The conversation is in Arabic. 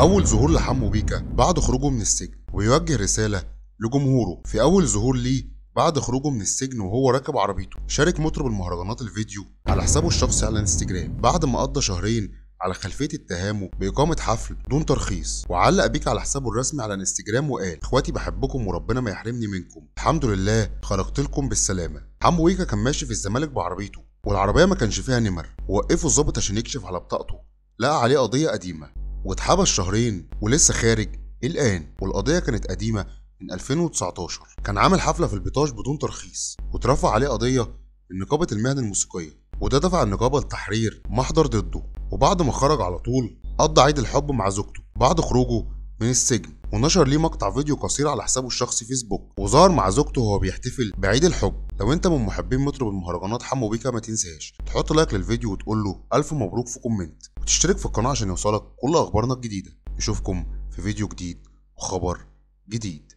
أول ظهور لحمو بيكا بعد خروجه من السجن، وبيوجه رسالة لجمهوره. في أول ظهور ليه بعد خروجه من السجن وهو راكب عربيته، شارك مطرب المهرجانات الفيديو على حسابه الشخصي على الانستجرام بعد ما قضى شهرين على خلفية اتهامه بإقامة حفل دون ترخيص. وعلق بيكا على حسابه الرسمي على الانستجرام وقال: اخواتي بحبكم وربنا ما يحرمني منكم، الحمد لله خرجت لكم بالسلامة. حمو بيكا كان ماشي في الزمالك بعربيته، والعربية ما كانش فيها نمر، ووقفه الظابط عشان يكشف على بطاقته، لقى عليه قضية قديمة واتحبس شهرين ولسه خارج الآن. والقضية كانت قديمة من 2019، كان عامل حفلة في البيطاش بدون ترخيص، واترفع عليه قضية من نقابة المهن الموسيقية، وده دفع النقابة لتحرير محضر ضده. وبعد ما خرج على طول قضى عيد الحب مع زوجته بعد خروجه من السجن، ونشر ليه مقطع فيديو قصير على حسابه الشخصي فيسبوك، وظهر مع زوجته وهو بيحتفل بعيد الحب. لو انت من محبين مطرب المهرجانات حمو بيكا، ما تنساش تحط لايك للفيديو وتقول له الف مبروك في كومنت، وتشترك في القناة عشان يوصلك كل اخبارنا الجديدة. نشوفكم في فيديو جديد وخبر جديد.